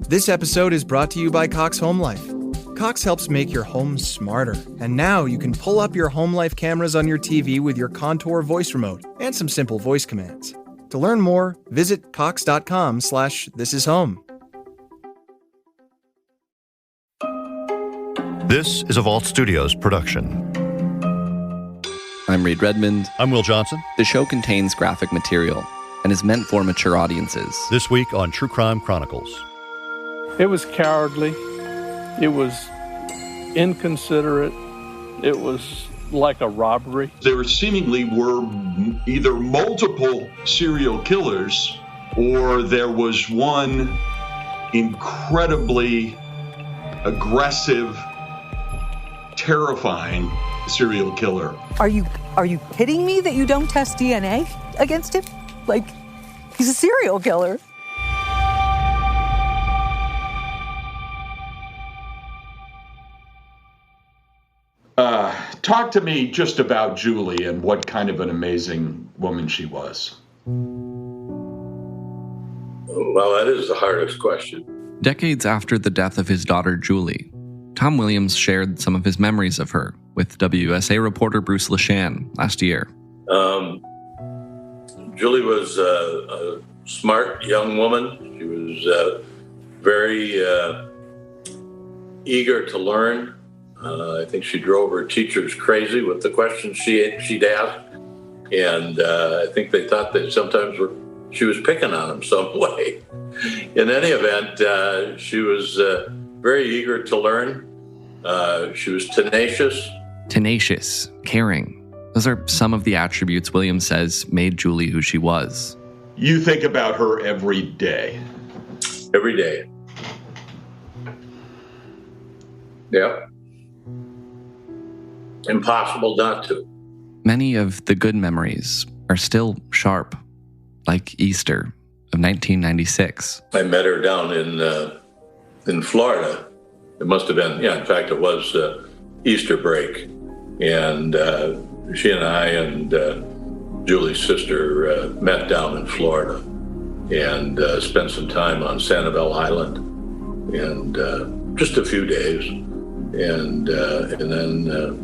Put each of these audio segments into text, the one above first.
This episode is brought to you by Cox Home Life. Cox helps make your home smarter, and now you can pull up your Home Life cameras on your TV with your Contour voice remote and some simple voice commands. To learn more, visit cox.com/thisishome. This is a Vault Studios production. I'm Reed Redmond. I'm Will Johnson. The show contains graphic material and is meant for mature audiences. This week on True Crime Chronicles. It was cowardly. It was inconsiderate. It was like a robbery. There seemingly were either multiple serial killers or there was one incredibly aggressive, terrifying serial killer. Are you kidding me that you don't test DNA against him? Like, he's a serial killer. Talk to me just about Julie and what kind of an amazing woman she was. Well, that is the hardest question. Decades after the death of his daughter Julie, Tom Williams shared some of his memories of her with WUSA reporter Bruce Leshan last year. Julie was a smart young woman. She was very eager to learn. I think she drove her teachers crazy with the questions she'd ask. And I think they thought that sometimes she was picking on them some way. In any event, she was very eager to learn. She was tenacious. Tenacious, caring. Those are some of the attributes Williams says made Julie who she was. You think about her every day. Every day. Yeah. Impossible not to. Many of the good memories are still sharp, like Easter of 1996. I met her down in Florida. It must have been, in fact, it was Easter break. And she and I and Julie's sister met down in Florida and spent some time on Sanibel Island and just a few days. And then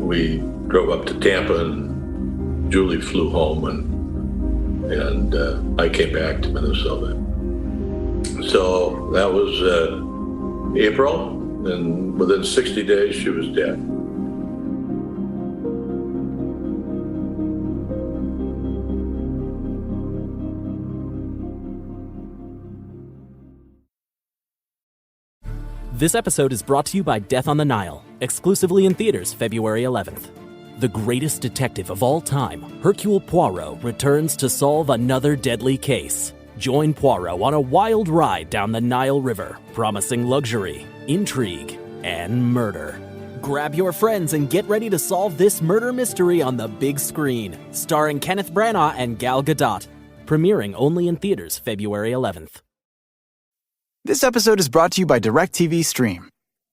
we drove up to Tampa and Julie flew home and I came back to Minnesota. So that was April, and within 60 days she was dead. This episode is brought to you by Death on the Nile, exclusively in theaters February 11th. The greatest detective of all time, Hercule Poirot, returns to solve another deadly case. Join Poirot on a wild ride down the Nile River, promising luxury, intrigue, and murder. Grab your friends and get ready to solve this murder mystery on the big screen, starring Kenneth Branagh and Gal Gadot. Premiering only in theaters February 11th. This episode is brought to you by DirecTV Stream.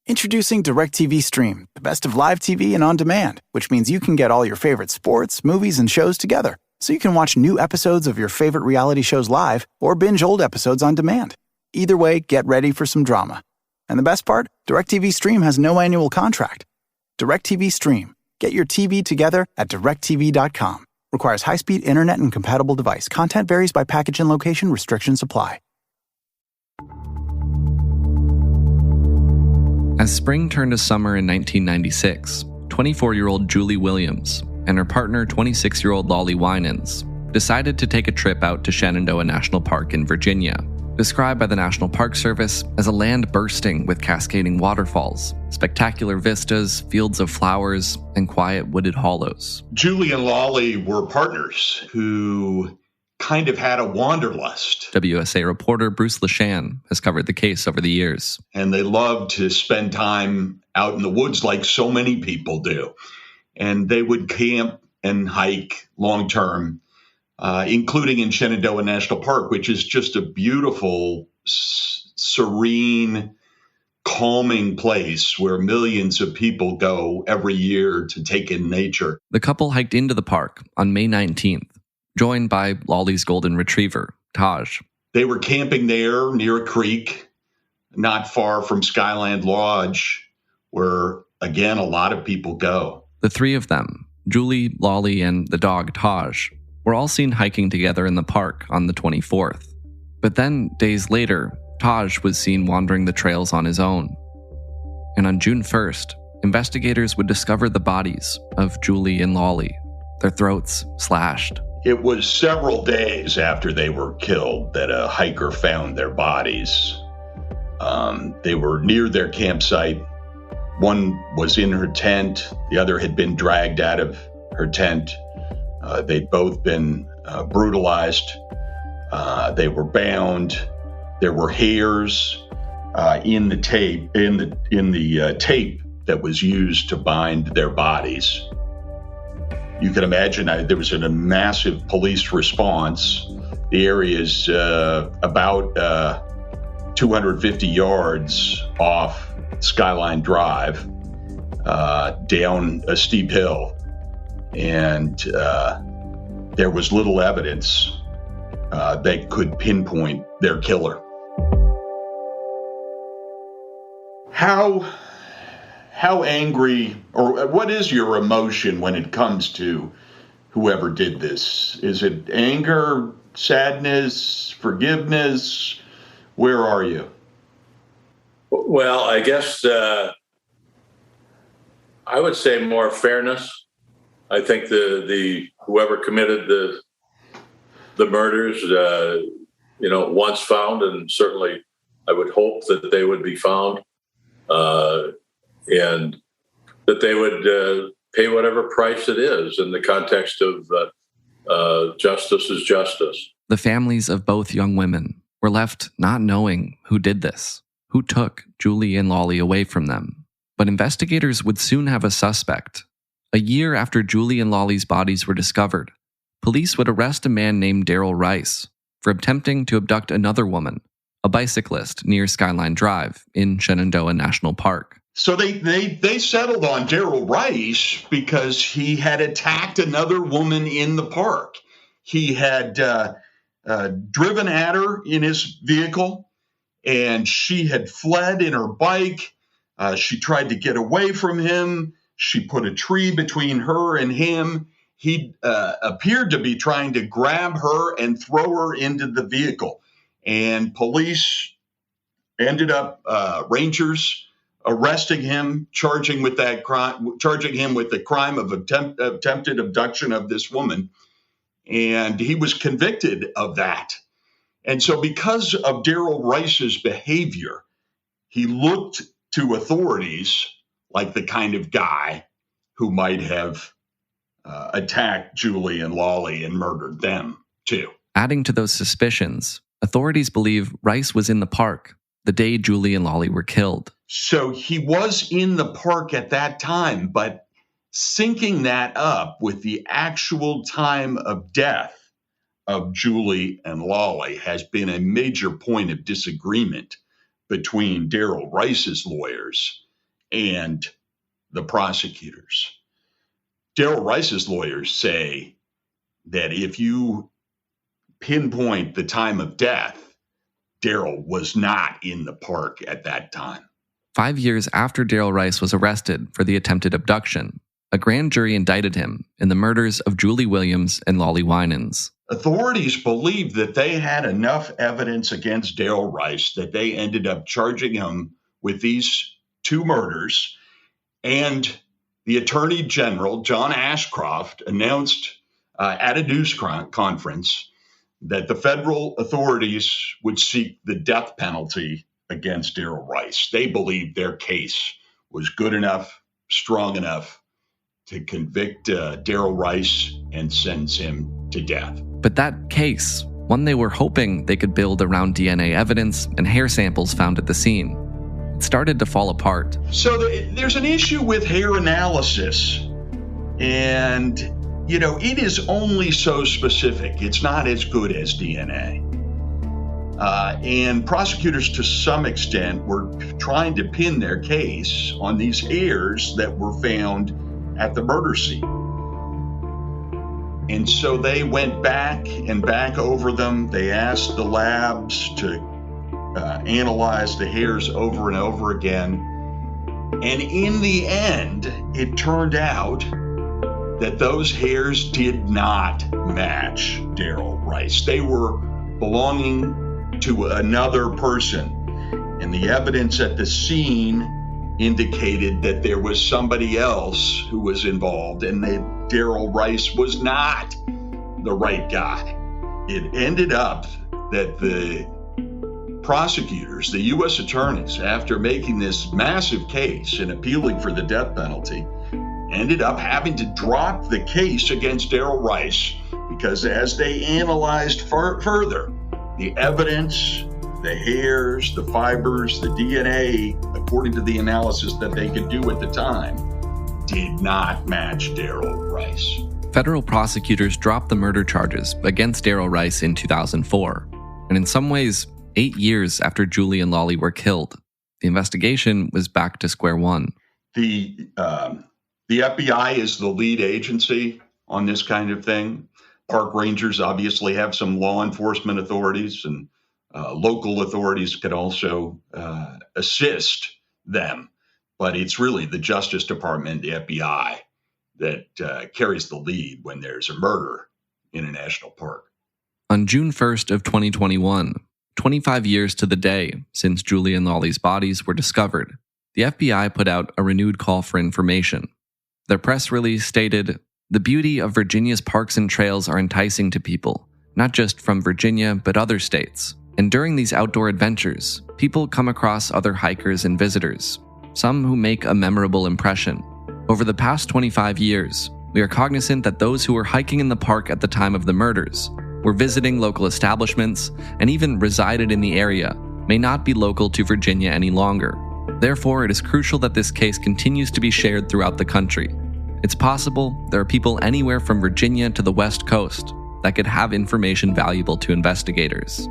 Introducing DirecTV Stream, the best of live TV and on demand, which means you can get all your favorite sports, movies, and shows together, so you can watch new episodes of your favorite reality shows live or binge old episodes on demand. Either way, get ready for some drama. And the best part? DirecTV Stream has no annual contract. DirecTV Stream. Get your TV together at directtv.com. Requires high-speed internet and compatible device. Content varies by package and location. Restrictions apply. As spring turned to summer in 1996, 24-year-old Julie Williams and her partner, 26-year-old Lollie Winans, decided to take a trip out to Shenandoah National Park in Virginia, described by the National Park Service as a land bursting with cascading waterfalls, spectacular vistas, fields of flowers, and quiet wooded hollows. Julie and Lollie were partners who kind of had a wanderlust. WUSA reporter Bruce Leshan has covered the case over the years. And they loved to spend time out in the woods like so many people do. And they would camp and hike long-term, including in Shenandoah National Park, which is just a beautiful, serene, calming place where millions of people go every year to take in nature. The couple hiked into the park on May 19th, joined by Lollie's golden retriever, Taj. They were camping there near a creek, not far from Skyland Lodge, where, again, a lot of people go. The three of them, Julie, Lollie, and the dog Taj, were all seen hiking together in the park on the 24th. But then, days later, Taj was seen wandering the trails on his own. And on June 1st, investigators would discover the bodies of Julie and Lollie, their throats slashed. It was several days after they were killed that a hiker found their bodies. They were near their campsite. One was in her tent. The other had been dragged out of her tent. They'd both been brutalized. They were bound. There were hairs in the tape tape that was used to bind their bodies. You can imagine there was a massive police response. The area is about 250 yards off Skyline Drive, down a steep hill. And there was little evidence that could pinpoint their killer. How angry, or what is your emotion when it comes to whoever did this? Is it anger, sadness, forgiveness? Where are you? Well, I guess I would say more fairness. I think the whoever committed the murders, once found, and certainly I would hope that they would be found. And that they would pay whatever price it is in the context of justice is justice. The families of both young women were left not knowing who did this, who took Julie and Lollie away from them. But investigators would soon have a suspect. A year after Julie and Lollie's bodies were discovered, police would arrest a man named Daryl Rice for attempting to abduct another woman, a bicyclist near Skyline Drive in Shenandoah National Park. So they settled on Daryl Rice because he had attacked another woman in the park. He had driven at her in his vehicle, and she had fled in her bike. She tried to get away from him. She put a tree between her and him. He appeared to be trying to grab her and throw her into the vehicle. And police ended up, rangers, arresting him, charging him with the crime of attempted abduction of this woman. And he was convicted of that. And so because of Daryl Rice's behavior, he looked to authorities like the kind of guy who might have attacked Julie and Lollie and murdered them too. Adding to those suspicions, authorities believe Rice was in the park the day Julie and Lollie were killed. So he was in the park at that time, but syncing that up with the actual time of death of Julie and Lollie has been a major point of disagreement between Daryl Rice's lawyers and the prosecutors. Daryl Rice's lawyers say that if you pinpoint the time of death, Daryl was not in the park at that time. 5 years after Daryl Rice was arrested for the attempted abduction, a grand jury indicted him in the murders of Julie Williams and Lollie Winans. Authorities believed that they had enough evidence against Daryl Rice that they ended up charging him with these two murders. And the Attorney General, John Ashcroft, announced at a news conference that the federal authorities would seek the death penalty against Daryl Rice. They believed their case was good enough, strong enough to convict Daryl Rice and sentence him to death. But that case, one they were hoping they could build around DNA evidence and hair samples found at the scene, it started to fall apart. So there's an issue with hair analysis. And, it is only so specific. It's not as good as DNA. And prosecutors, to some extent, were trying to pin their case on these hairs that were found at the murder scene. And so they went back and back over them. They asked the labs to analyze the hairs over and over again. And in the end, it turned out that those hairs did not match Daryl Rice. They were belonging to another person. And the evidence at the scene indicated that there was somebody else who was involved and that Daryl Rice was not the right guy. It ended up that the prosecutors, the U.S. attorneys, after making this massive case and appealing for the death penalty, ended up having to drop the case against Daryl Rice because as they analyzed further, the evidence, the hairs, the fibers, the DNA, according to the analysis that they could do at the time, did not match Daryl Rice. Federal prosecutors dropped the murder charges against Daryl Rice in 2004. And in some ways, 8 years after Julie and Lollie were killed, the investigation was back to square one. The FBI is the lead agency on this kind of thing. Park rangers obviously have some law enforcement authorities, and local authorities could also assist them. But it's really the Justice Department, the FBI, that carries the lead when there's a murder in a national park. On June 1st of 2021, 25 years to the day since Julie and Lollie's bodies were discovered, the FBI put out a renewed call for information. Their press release stated, "The beauty of Virginia's parks and trails are enticing to people, not just from Virginia, but other states. And during these outdoor adventures, people come across other hikers and visitors, some who make a memorable impression. Over the past 25 years, we are cognizant that those who were hiking in the park at the time of the murders, were visiting local establishments, and even resided in the area, may not be local to Virginia any longer. Therefore, it is crucial that this case continues to be shared throughout the country. It's possible there are people anywhere from Virginia to the West Coast that could have information valuable to investigators."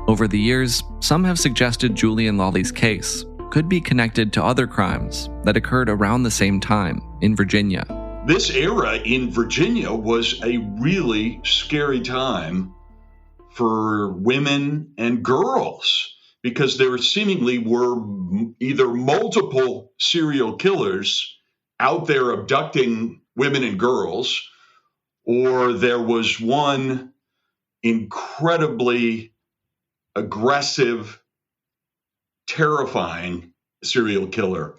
Over the years, some have suggested Julie and Lollie's case could be connected to other crimes that occurred around the same time in Virginia. This era in Virginia was a really scary time for women and girls because there seemingly were either multiple serial killers out there abducting women and girls, or there was one incredibly aggressive, terrifying serial killer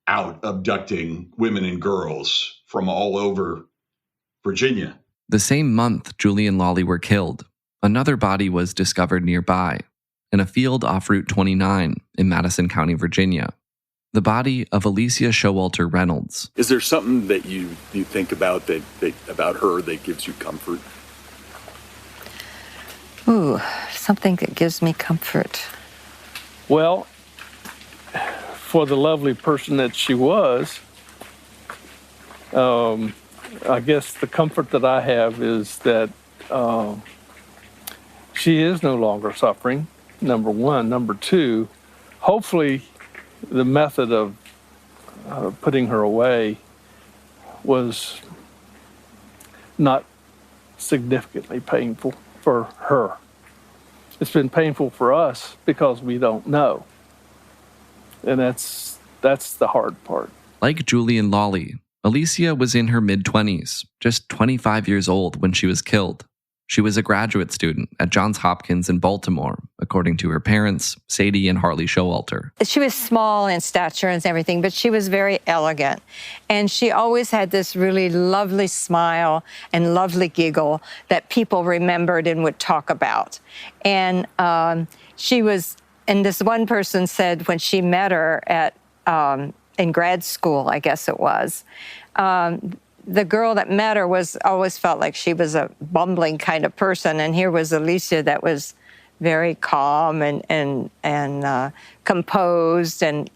out abducting women and girls from all over Virginia. The same month Julie and Lollie were killed, another body was discovered nearby, in a field off Route 29 in Madison County, Virginia. The body of Alicia Showalter Reynolds. Is there something that you think about about her that gives you comfort? Ooh, something that gives me comfort. Well, for the lovely person that she was, I guess the comfort that I have is that she is no longer suffering, number one. Number two, hopefully the method of putting her away was not significantly painful for her. It's been painful for us because we don't know. And that's the hard part. Like Julie and Lollie, Alicia was in her mid-20s, just 25 years old when she was killed. She was a graduate student at Johns Hopkins in Baltimore, according to her parents, Sadie and Harley Showalter. She was small in stature and everything, but she was very elegant. And she always had this really lovely smile and lovely giggle that people remembered and would talk about. And she was, and this one person said when she met her at in grad school, I guess it was, the girl that met her always felt like she was a bumbling kind of person, and here was Alicia that was very calm and composed and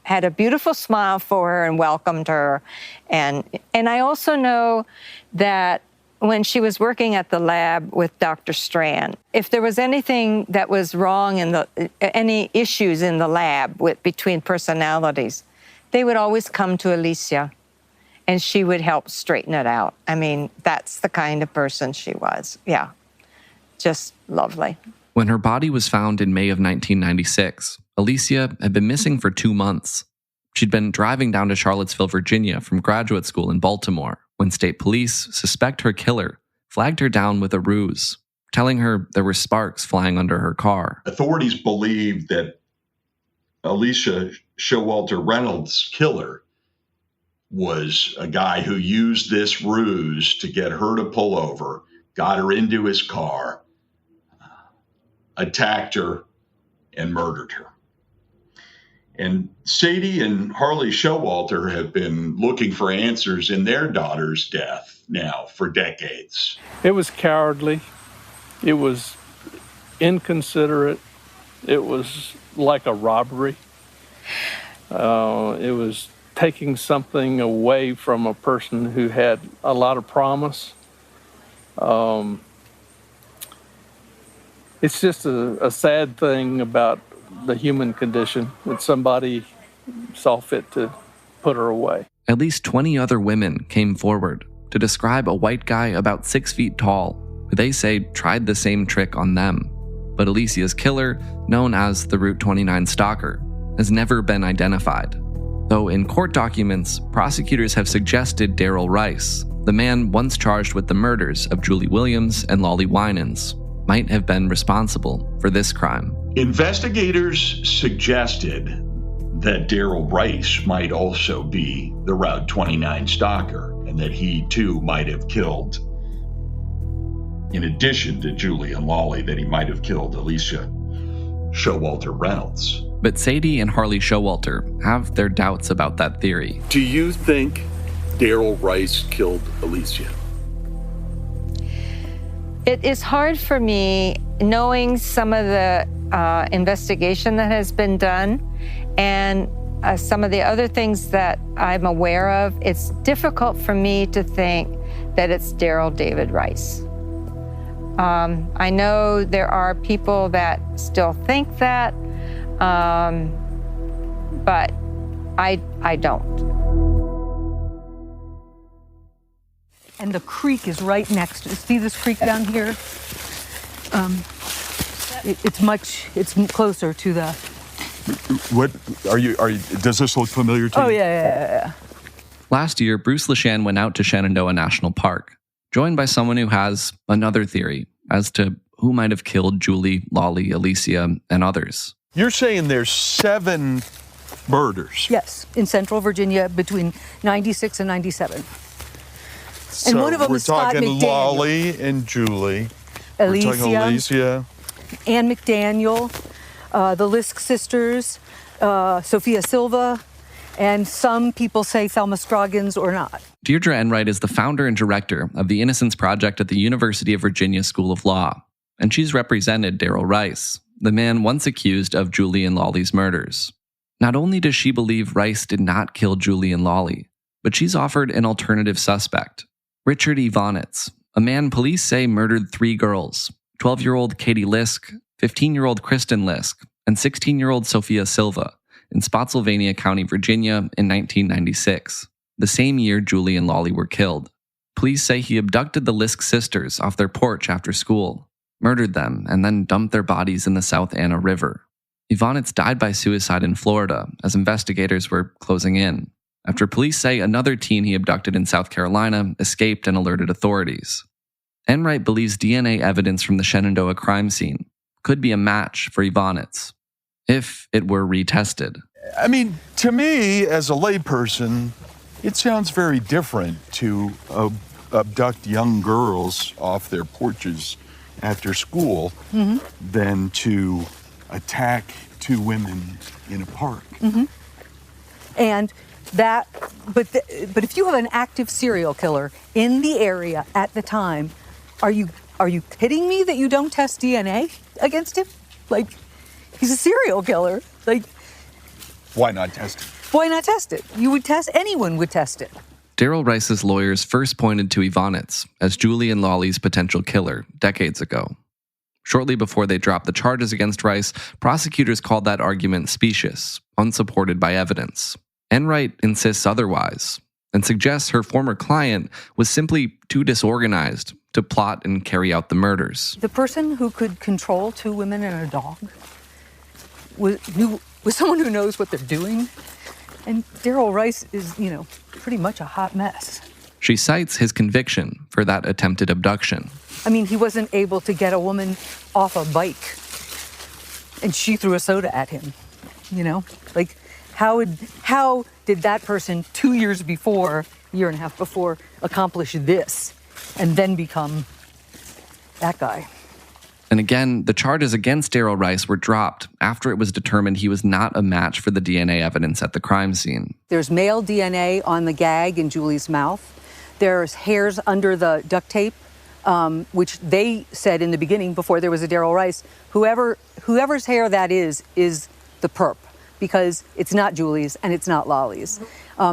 had a beautiful smile for her and welcomed her. And I also know that when she was working at the lab with Dr. Strand, if there was anything that was wrong any issues in the lab between personalities, they would always come to Alicia. and she would help straighten it out. I mean, that's the kind of person she was. Yeah, just lovely. When her body was found in May of 1996, Alicia had been missing for 2 months. She'd been driving down to Charlottesville, Virginia from graduate school in Baltimore when state police suspect her killer flagged her down with a ruse, telling her there were sparks flying under her car. Authorities believe that Alicia Showalter Reynolds' killer was a guy who used this ruse to get her to pull over, got her into his car, attacked her, and murdered her. And Sadie and Harley Showalter have been looking for answers in their daughter's death now for decades. It was cowardly. It was inconsiderate. It was like a robbery. It was taking something away from a person who had a lot of promise. It's just a sad thing about the human condition that somebody saw fit to put her away. At least 20 other women came forward to describe a white guy about 6 feet tall, who they say tried the same trick on them. But Alicia's killer, known as the Route 29 Stalker, has never been identified. Though in court documents, prosecutors have suggested Daryl Rice, the man once charged with the murders of Julie Williams and Lollie Winans, might have been responsible for this crime. Investigators suggested that Daryl Rice might also be the Route 29 stalker, and that he too might have killed, in addition to Julie and Lollie, that he might have killed Alicia Showalter Reynolds. But Sadie and Harley Showalter have their doubts about that theory. Do you think Daryl Rice killed Alicia? It is hard for me, knowing some of the investigation that has been done and some of the other things that I'm aware of. It's difficult for me to think that it's Daryl David Rice. I know there are people that still think that, but I don't. And the creek is right next to, see this creek down here? It's closer to the... What are you? Does this look familiar to you? Oh, yeah. Last year, Bruce Leshan went out to Shenandoah National Park, joined by someone who has another theory as to who might have killed Julie, Lollie, Alicia, and others. You're saying there's 7 murders? Yes, in Central Virginia between 96 and 97. So and one of them we're is Scott talking McDaniel. Lollie and Julie. Alicia. We're talking Alicia. Ann McDaniel, the Lisk sisters, Sophia Silva, and some people say Thelma Scroggins or not. Deirdre Enright is the founder and director of the Innocence Project at the University of Virginia School of Law, and she's represented Daryl Rice, the man once accused of Julie and Lollie's murders. Not only does she believe Rice did not kill Julie and Lollie, but she's offered an alternative suspect, Richard Ivanitz, a man police say murdered 3 girls, 12-year-old Katie Lisk, 15-year-old Kristen Lisk, and 16-year-old Sophia Silva, in Spotsylvania County, Virginia in 1996, the same year Julie and Lollie were killed. Police say he abducted the Lisk sisters off their porch after school, murdered them, and then dumped their bodies in the South Anna River. Ivanitz died by suicide in Florida as investigators were closing in, after police say another teen he abducted in South Carolina escaped and alerted authorities. Enright believes DNA evidence from the Shenandoah crime scene could be a match for Ivanitz, if it were retested. I mean, to me, as a layperson, it sounds very different to abduct young girls off their porches after school than to attack 2 women in a park. And that, but if you have an active serial killer in the area at the time, are you kidding me that you don't test DNA against him? Like, he's a serial killer. Like, why not test it? Why not test it? You would test, anyone would test it. Daryl Rice's lawyers first pointed to Ivanitz as Julie and Lollie's potential killer decades ago. Shortly before they dropped the charges against Rice, prosecutors called that argument specious, unsupported by evidence. Enright insists otherwise. and suggests her former client was simply too disorganized to plot and carry out the murders. The person who could control 2 women and a dog was someone who knows what they're doing. And Daryl Rice is, pretty much a hot mess. She cites his conviction for that attempted abduction. I mean, he wasn't able to get a woman off a bike, and she threw a soda at him, Like, how did that person 2 years before, year and a half before, accomplish this and then become that guy? And again, the charges against Daryl Rice were dropped after it was determined he was not a match for the DNA evidence at the crime scene. There's male DNA on the gag in Julie's mouth. There's hairs under the duct tape, which they said in the beginning before there was a Daryl Rice, whoever's hair that is the perp, because it's not Julie's and it's not Lollie's.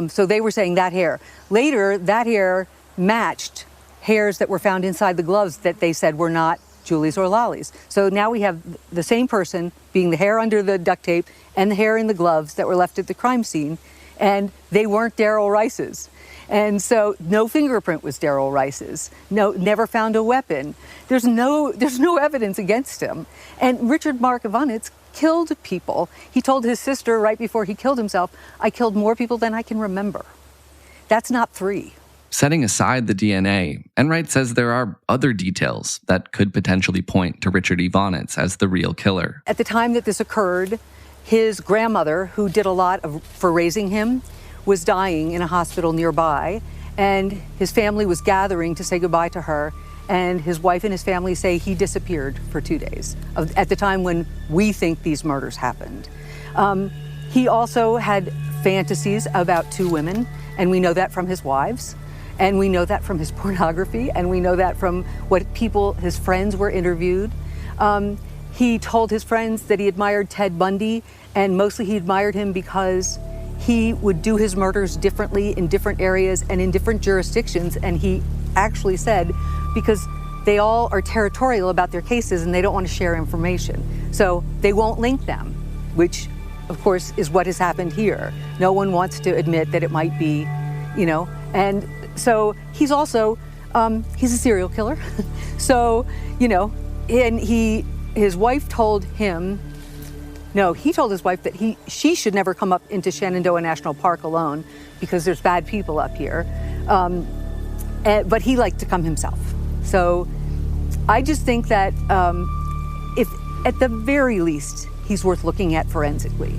So they were saying that hair. Later, that hair matched hairs that were found inside the gloves that they said were not Julie's or Lollie's. So now we have the same person being the hair under the duct tape and the hair in the gloves that were left at the crime scene, and they weren't Daryl Rice's. And so no fingerprint was Daryl Rice's. No, never found a weapon. There's no evidence against him. And Richard Mark Ivanitz killed people. He told his sister right before he killed himself, "I killed more people than I can remember." That's not 3. Setting aside the DNA, Enright says there are other details that could potentially point to Richard Ivanitz as the real killer. At the time that this occurred, his grandmother, who did a lot for raising him, was dying in a hospital nearby, and his family was gathering to say goodbye to her, and his wife and his family say he disappeared for 2 days at the time when we think these murders happened. He also had fantasies about 2 women, and we know that from his wives. And we know that from his pornography, and we know that from what his friends were interviewed. He told his friends that he admired Ted Bundy, and mostly he admired him because he would do his murders differently in different areas and in different jurisdictions. And he actually said, because they all are territorial about their cases and they don't want to share information. So they won't link them, which of course is what has happened here. No one wants to admit that it might be, and so he's also, he's a serial killer. So, and his wife told him, he told his wife that she should never come up into Shenandoah National Park alone because there's bad people up here. But he liked to come himself. So I just think that if at the very least, he's worth looking at forensically.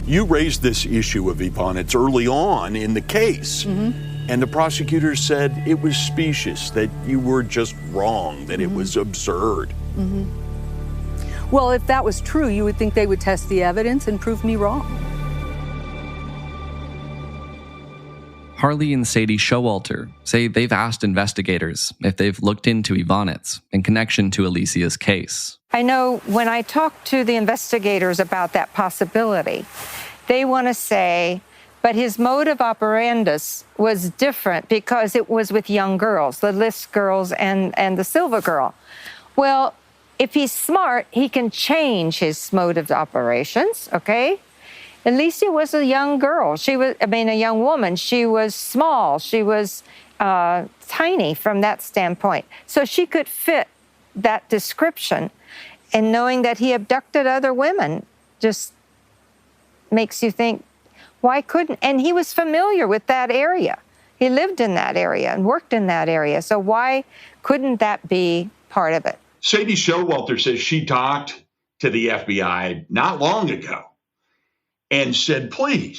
You raised this issue of Ivanitz early on in the case. Mm-hmm. And the prosecutor said it was specious, that you were just wrong, that it was absurd. Mm-hmm. Well, if that was true, you would think they would test the evidence and prove me wrong. Harley and Sadie Showalter say they've asked investigators if they've looked into Ivanitz in connection to Alicia's case. I know when I talk to the investigators about that possibility, they want to say, but his modus operandus was different because it was with young girls, the List girls and the Silva girl. Well, if he's smart, he can change his mode of operations, okay? Alicia was a young girl. A young woman. She was small. She was tiny from that standpoint. So she could fit that description. And knowing that he abducted other women just makes you think, why couldn't? And he was familiar with that area. He lived in that area and worked in that area. So why couldn't that be part of it? Sadie Showalter says she talked to the FBI not long ago and said, please,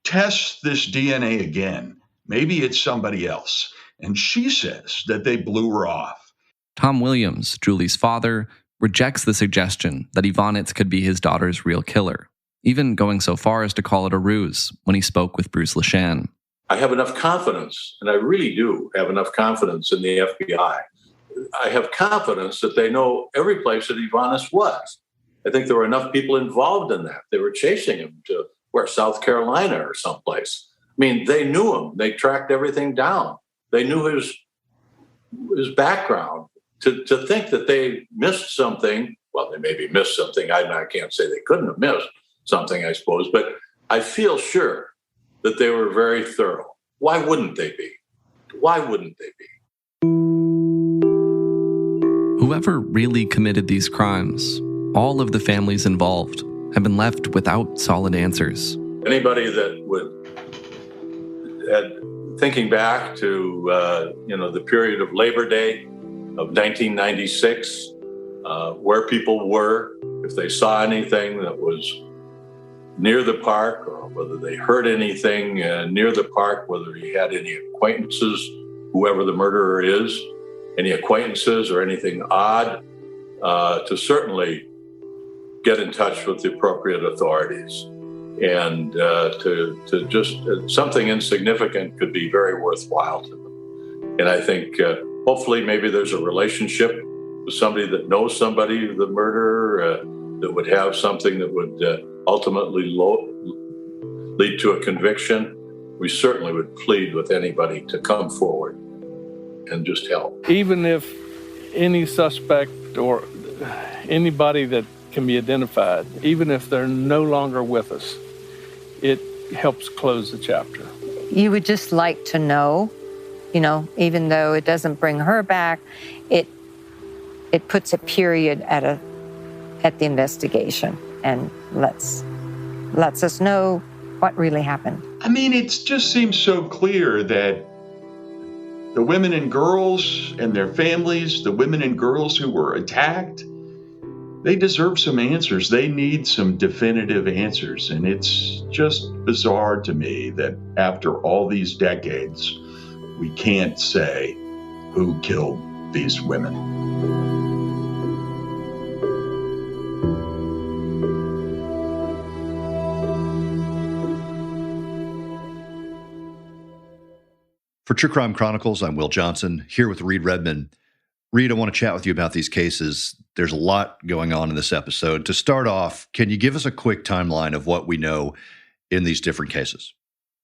test this DNA again. Maybe it's somebody else. And she says that they blew her off. Tom Williams, Julie's father, rejects the suggestion that Ivanitz could be his daughter's real killer, even going so far as to call it a ruse when he spoke with Bruce Leshan. I have enough confidence, and I really do have enough confidence in the FBI. I have confidence that they know every place that Ivanitz was. I think there were enough people involved in that. They were chasing him to South Carolina or someplace. I mean, they knew him. They tracked everything down. They knew his background. To think that they missed something, well, they maybe missed something. I can't say they couldn't have missed something, I suppose, but I feel sure that they were very thorough. Why wouldn't they be? Why wouldn't they be? Whoever really committed these crimes, all of the families involved, have been left without solid answers. Anybody that thinking back to the period of Labor Day of 1996, where people were, if they saw anything that was near the park, or whether they heard anything near the park, whether he had any acquaintances, whoever the murderer is, any acquaintances or anything odd, to certainly get in touch with the appropriate authorities. And to just something insignificant could be very worthwhile to them. And I think hopefully maybe there's a relationship with somebody that knows somebody, the murderer, that would have something that would ultimately lead to a conviction. We certainly would plead with anybody to come forward and just help. Even if any suspect or anybody that can be identified, even if they're no longer with us, it helps close the chapter. You would just like to know, even though it doesn't bring her back, it puts a period at the investigation and lets us know what really happened. I mean, it just seems so clear that the women and girls and their families, the women and girls who were attacked, they deserve some answers. They need some definitive answers. And it's just bizarre to me that after all these decades, we can't say who killed these women. For True Crime Chronicles, I'm Will Johnson, here with Reed Redmond. Reed, I want to chat with you about these cases. There's a lot going on in this episode. To start off, can you give us a quick timeline of what we know in these different cases?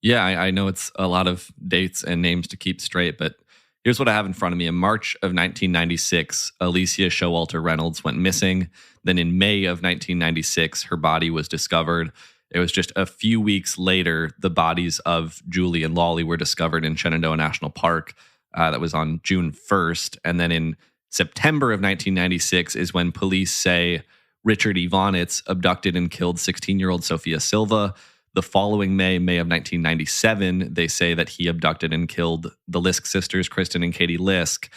Yeah, I know it's a lot of dates and names to keep straight, but here's what I have in front of me. In March of 1996, Alicia Showalter Reynolds went missing. Then in May of 1996, her body was discovered. It was just a few weeks later, the bodies of Julie and Lollie were discovered in Shenandoah National Park. That was on June 1st. And then in September of 1996 is when police say Richard Ivonitz abducted and killed 16-year-old Sophia Silva. The following May of 1997, they say that he abducted and killed the Lisk sisters, Kristen and Katie Lisk.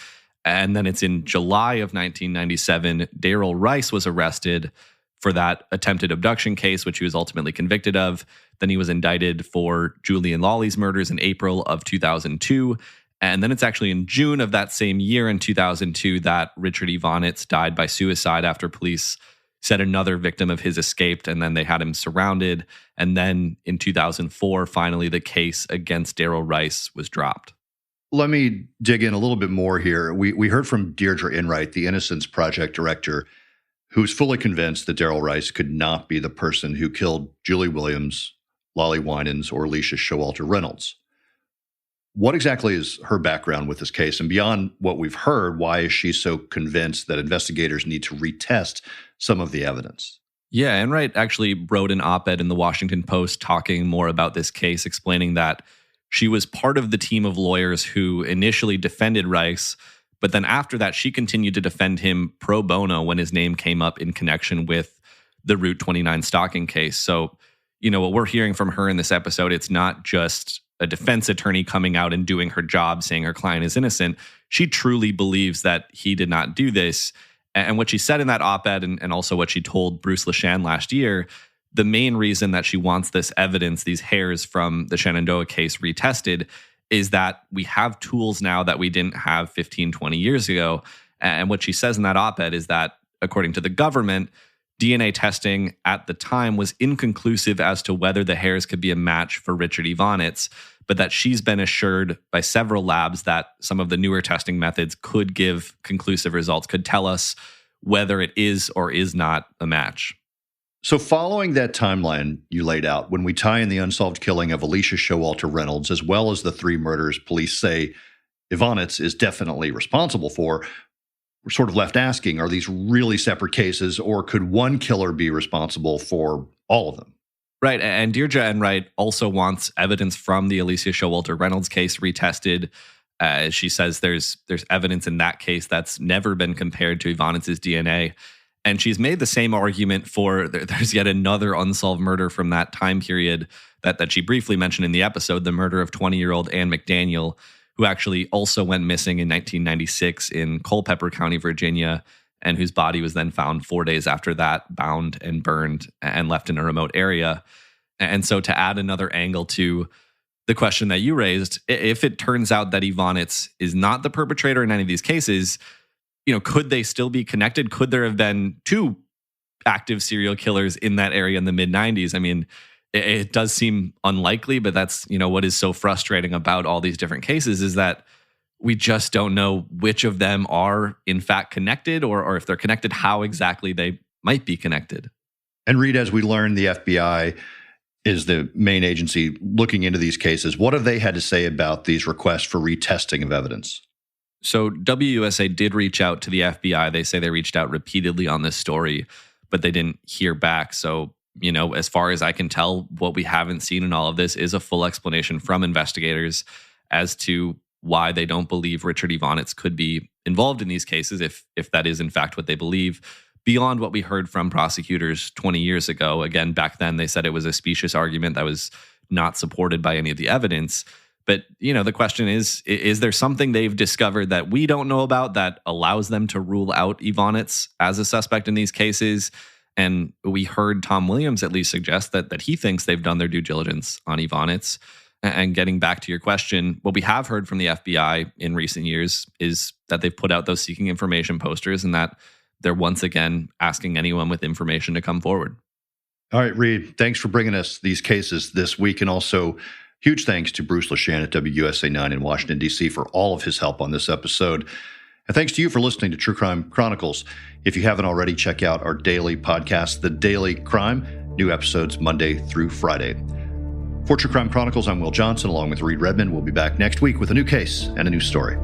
And then it's in July of 1997, Daryl Rice was arrested for that attempted abduction case, which he was ultimately convicted of. Then he was indicted for Julie and Lollie's murders in April of 2002. And then it's actually in June of that same year in 2002 that Richard Ivonitz died by suicide after police said another victim of his escaped, and then they had him surrounded. And then in 2004, finally, the case against Daryl Rice was dropped. Let me dig in a little bit more here. We heard from Deirdre Enright, the Innocence Project director, who's fully convinced that Daryl Rice could not be the person who killed Julie Williams, Lollie Winans, or Alicia Showalter Reynolds. What exactly is her background with this case? And beyond what we've heard, why is she so convinced that investigators need to retest some of the evidence? Yeah, Enright actually wrote an op-ed in the Washington Post talking more about this case, explaining that she was part of the team of lawyers who initially defended Rice, but then after that, she continued to defend him pro bono when his name came up in connection with the Route 29 stalking case. So, what we're hearing from her in this episode, it's not just a defense attorney coming out and doing her job, saying her client is innocent. She truly believes that he did not do this. And what she said in that op-ed, and also what she told Bruce Leshan last year, the main reason that she wants this evidence, these hairs from the Shenandoah case retested, is that we have tools now that we didn't have 15, 20 years ago. And what she says in that op-ed is that, according to the government, DNA testing at the time was inconclusive as to whether the hairs could be a match for Richard Ivonitz, but that she's been assured by several labs that some of the newer testing methods could give conclusive results, could tell us whether it is or is not a match. So following that timeline you laid out, when we tie in the unsolved killing of Alicia Showalter Reynolds, as well as the three murders police say Ivonitz is definitely responsible for, we're sort of left asking, are these really separate cases, or could one killer be responsible for all of them? Right. And Deirdre Enright also wants evidence from the Alicia Showalter Reynolds case retested. She says there's evidence in that case that's never been compared to Ivanitz's DNA. And she's made the same argument for there's yet another unsolved murder from that time period that she briefly mentioned in the episode, the murder of 20-year-old Ann McDaniel, who actually also went missing in 1996 in Culpeper County, Virginia, and whose body was then found 4 days after that, bound and burned and left in a remote area. And so to add another angle to the question that you raised, if it turns out that Ivanitz is not the perpetrator in any of these cases, could they still be connected? Could there have been two active serial killers in that area in the mid-90s? I mean, it does seem unlikely, but that's, what is so frustrating about all these different cases is that we just don't know which of them are in fact connected, or if they're connected, how exactly they might be connected. And Reed, as we learned, the FBI is the main agency looking into these cases. What have they had to say about these requests for retesting of evidence? So WUSA did reach out to the FBI. They say they reached out repeatedly on this story, but they didn't hear back. So, as far as I can tell, what we haven't seen in all of this is a full explanation from investigators as to why they don't believe Richard Ivanitz could be involved in these cases, if that is in fact what they believe, beyond what we heard from prosecutors 20 years ago. Again, back then they said it was a specious argument that was not supported by any of the evidence. But, the question is there something they've discovered that we don't know about that allows them to rule out Ivanitz as a suspect in these cases? And we heard Tom Williams at least suggest that he thinks they've done their due diligence on Ivanitz. And getting back to your question, what we have heard from the FBI in recent years is that they've put out those seeking information posters and that they're once again asking anyone with information to come forward. All right, Reed, thanks for bringing us these cases this week. And also huge thanks to Bruce Leshan at WUSA 9 in Washington, D.C. for all of his help on this episode. And thanks to you for listening to True Crime Chronicles. If you haven't already, check out our daily podcast, The Daily Crime. New episodes Monday through Friday. For True Crime Chronicles, I'm Will Johnson, along with Reed Redmond. We'll be back next week with a new case and a new story.